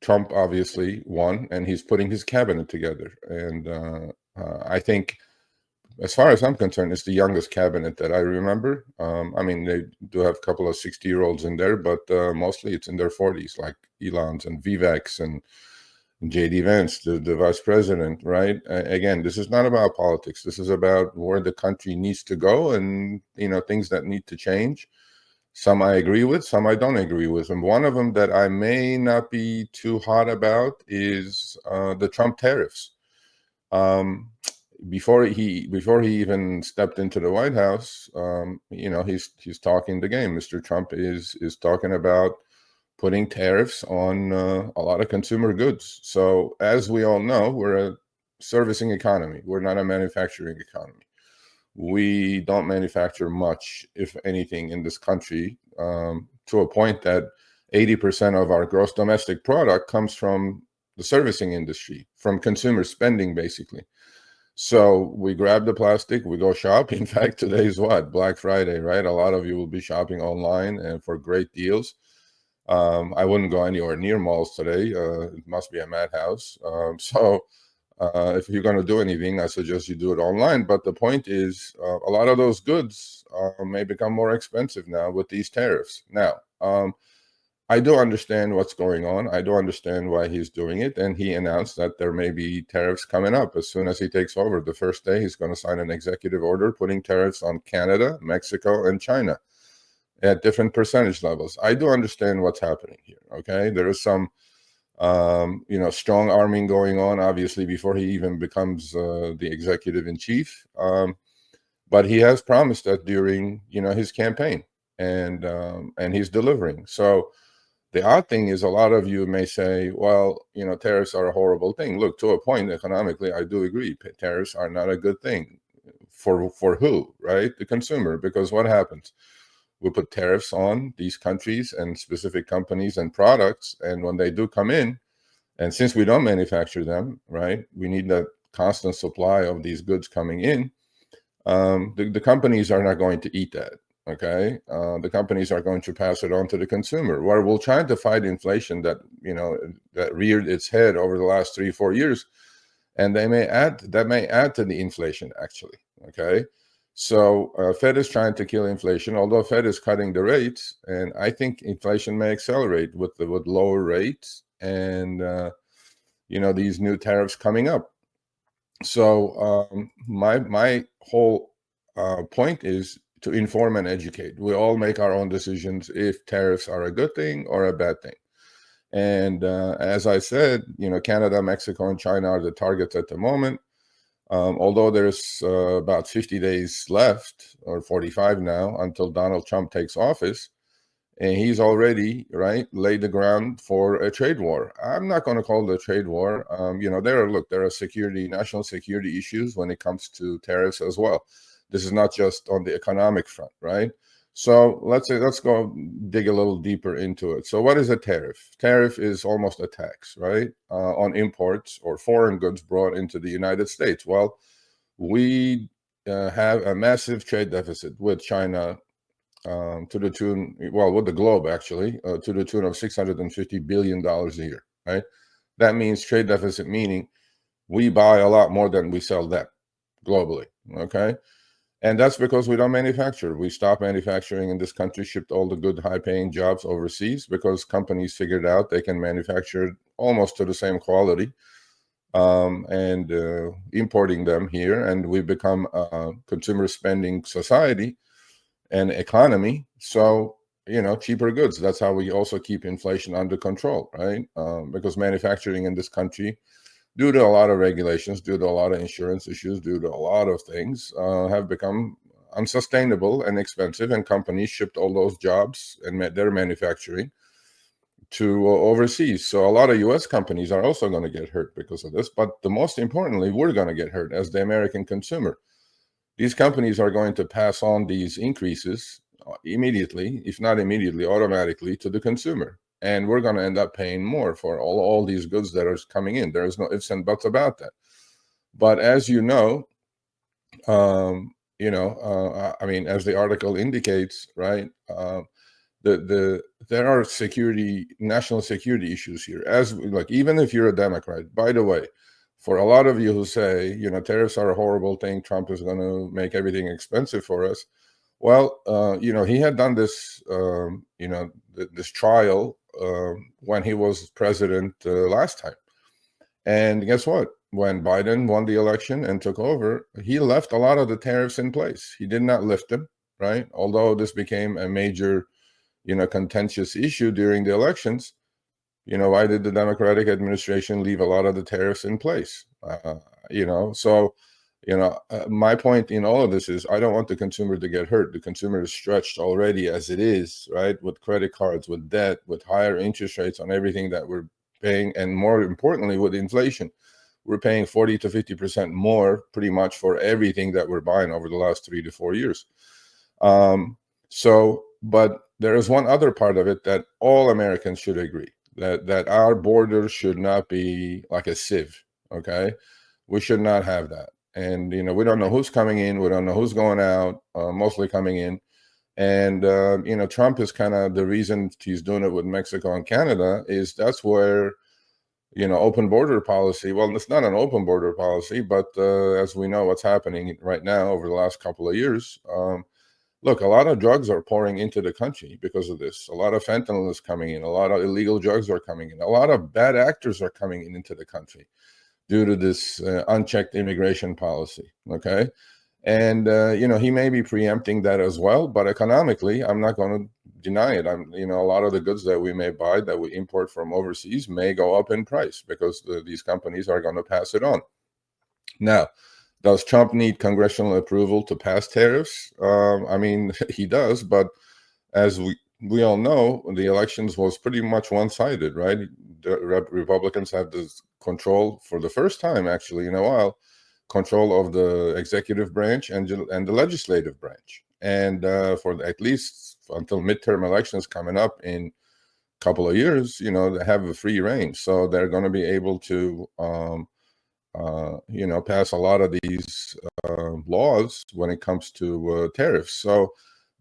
Trump obviously won, and he's putting his cabinet together. And I think, as far as I'm concerned, it's the youngest cabinet that I remember. I mean, they do have a couple of 60-year-olds in there, but mostly it's in their 40s, like Elon's and Vivek's and JD Vance, the vice president, right? Again, this is not about politics. This is about where the country needs to go and, things that need to change. Some I agree with, some I don't agree with. And one of them that I may not be too hot about is the Trump tariffs. Before he even stepped into the White House, he's talking the game. Mr. Trump is talking about putting tariffs on a lot of consumer goods. So as we all know, we're a servicing economy. We're not a manufacturing economy. We don't manufacture much, if anything, in this country, to a point that 80% of our gross domestic product comes from the servicing industry, from consumer spending, basically. So we grab the plastic, we go shop. In fact, today's what? Black Friday, right? A lot of you will be shopping online and for great deals. I wouldn't go anywhere near malls today. It must be a madhouse. If you're going to do anything, I suggest you do it online. But the point is, a lot of those goods may become more expensive now with these tariffs. Now, I do understand what's going on. I do understand why he's doing it. And he announced that there may be tariffs coming up as soon as he takes over. The first day, he's going to sign an executive order putting tariffs on Canada, Mexico, and China at different percentage levels. I do understand what's happening here, okay? There is some strong arming going on, obviously, before he even becomes the executive in chief. But he has promised that during, his campaign, and he's delivering. So the odd thing is, a lot of you may say, well, tariffs are a horrible thing. Look, to a point, economically, I do agree. Tariffs are not a good thing. For who, right? The consumer. Because what happens? We put tariffs on these countries and specific companies and products. And when they do come in, and since we don't manufacture them, right, we need that constant supply of these goods coming in. The companies are not going to eat that, okay? The companies are going to pass it on to the consumer. Where we're trying to fight inflation that, that reared its head over the last 3-4 years. And that may add to the inflation, actually, okay? So Fed is trying to kill inflation, although Fed is cutting the rates, and I think inflation may accelerate with lower rates and these new tariffs coming up. So my whole point is to inform and educate. We all make our own decisions if tariffs are a good thing or a bad thing. And as I said, Canada, Mexico, and China are the targets at the moment. Although there's about 50 days left, or 45 now, until Donald Trump takes office, and he's already, laid the ground for a trade war. I'm not going to call it a trade war. There are national security issues when it comes to tariffs as well. This is not just on the economic front, right? So let's go dig a little deeper into it. So what is a tariff? Tariff is almost a tax, right, on imports or foreign goods brought into the United States. Well, we have a massive trade deficit with China to the tune, with the globe, actually, to the tune of $650 billion a year, right? That means trade deficit, meaning we buy a lot more than we sell them globally, okay? And that's because we don't manufacture. We stopped manufacturing in this country, shipped all the good, high-paying jobs overseas because companies figured out they can manufacture almost to the same quality and importing them here. And we've become a consumer spending society and economy. So, cheaper goods. That's how we also keep inflation under control, right? Because manufacturing in this country, due to a lot of regulations, due to a lot of insurance issues, due to a lot of things, have become unsustainable and expensive, and companies shipped all those jobs and their manufacturing to overseas. So a lot of U.S. companies are also going to get hurt because of this. But the most importantly, we're going to get hurt as the American consumer. These companies are going to pass on these increases immediately, if not immediately, automatically to the consumer. And we're going to end up paying more for all these goods that are coming in. There's no ifs and buts about that. But as you know, as the article indicates, right, there are national security issues here. Like, even if you're a Democrat, by the way, for a lot of you who say, tariffs are a horrible thing, Trump is going to make everything expensive for us. Well, he had done this, this trial when he was president last time. And guess what? When Biden won the election and took over, he left a lot of the tariffs in place. He did not lift them, right? Although this became a major, contentious issue during the elections. Why did the Democratic administration leave a lot of the tariffs in place? So, my point in all of this is I don't want the consumer to get hurt. The consumer is stretched already as it is, right? With credit cards, with debt, with higher interest rates on everything that we're paying, and more importantly, with inflation. We're paying 40 to 50% more pretty much for everything that we're buying over the last 3 to 4 years. But there is one other part of it that all Americans should agree, that our borders should not be like a sieve, okay? We should not have that. And, we don't know who's coming in. We don't know who's going out, mostly coming in. And, Trump is kind of the reason he's doing it with Mexico and Canada is that's where, open border policy. Well, it's not an open border policy, but as we know what's happening right now over the last couple of years, look, a lot of drugs are pouring into the country because of this. A lot of fentanyl is coming in. A lot of illegal drugs are coming in. A lot of bad actors are coming into the country due to this unchecked immigration policy, okay? And, he may be preempting that as well, but economically, I'm not going to deny it. A lot of the goods that we may buy that we import from overseas may go up in price because these companies are going to pass it on. Now, does Trump need congressional approval to pass tariffs? He does, but as we all know, the elections was pretty much one-sided, right? The Republicans have this control for the first time, actually, in a while, control of the executive branch and the legislative branch. And for at least until midterm elections coming up in a couple of years, they have a free reign. So they're going to be able to pass a lot of these laws when it comes to tariffs. So,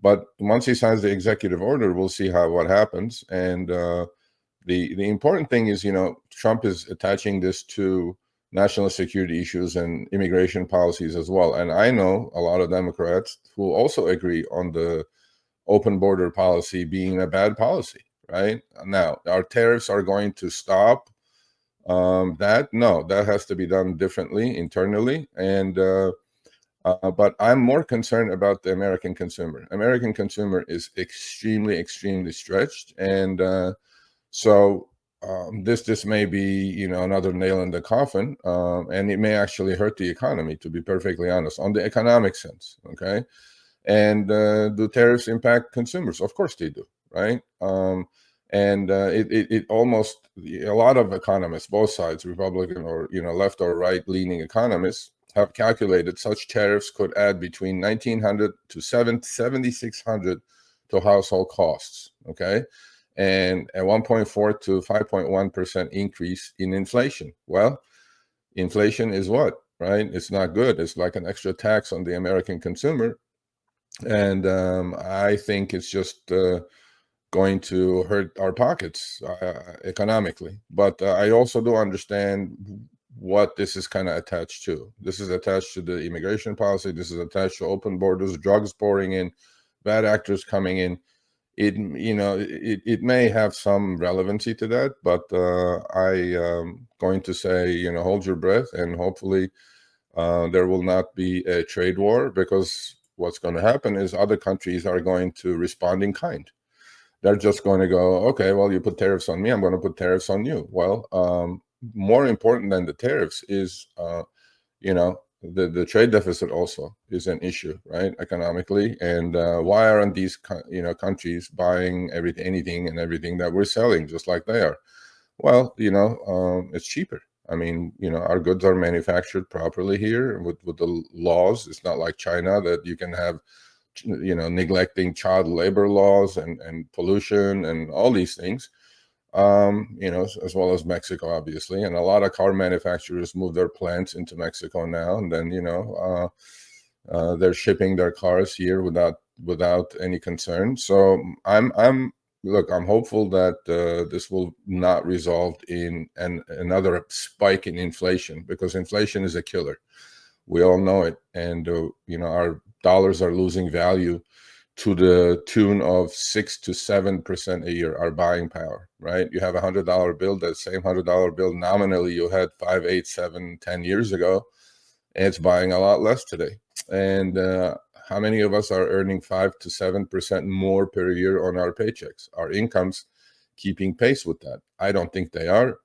but once he signs the executive order, we'll see what happens. And the important thing is, Trump is attaching this to national security issues and immigration policies as well. And I know a lot of Democrats who also agree on the open border policy being a bad policy, right? Now, our tariffs are going to stop that has to be done differently internally. And but I'm more concerned about the American consumer. American consumer is extremely, extremely stretched, and so this may be another nail in the coffin, and it may actually hurt the economy. To be perfectly honest, on the economic sense, okay. And do tariffs impact consumers? Of course they do, right? And it almost, a lot of economists, both sides, Republican or left or right leaning economists, have calculated such tariffs could add between $1,900 to $7,600 to household costs. Okay, and a 1.4 to 5.1% increase in inflation. Well, inflation is what, right? It's not good. It's like an extra tax on the American consumer, and I think it's just going to hurt our pockets economically. But I also do understand what this is kind of attached to. This is attached to the immigration policy. This is attached to open borders, drugs pouring in, bad actors coming in. It may have some relevancy to that, but I am going to say, hold your breath, and hopefully there will not be a trade war, because what's going to happen is other countries are going to respond in kind. They're just going to go, okay, well, you put tariffs on me, I'm going to put tariffs on you. Well, more important than the tariffs is, the trade deficit also is an issue, right, economically. And why aren't these, countries buying anything and everything that we're selling just like they are? Well, it's cheaper. I mean, our goods are manufactured properly here with the laws. It's not like China that you can have neglecting child labor laws and pollution and all these things, as well as Mexico, obviously. And a lot of car manufacturers move their plants into Mexico now, and then they're shipping their cars here without without any concern. So I'm look, I'm hopeful that this will not result in another spike in inflation, because inflation is a killer. We all know it, and our dollars are losing value to the tune of 6 to 7% a year, our buying power, right? You have $100 bill, that same $100 bill nominally you had 5, 8, 7, 10 years ago, and it's buying a lot less today. And how many of us are earning 5 to 7% more per year on our paychecks? Our incomes keeping pace with that? I don't think they are.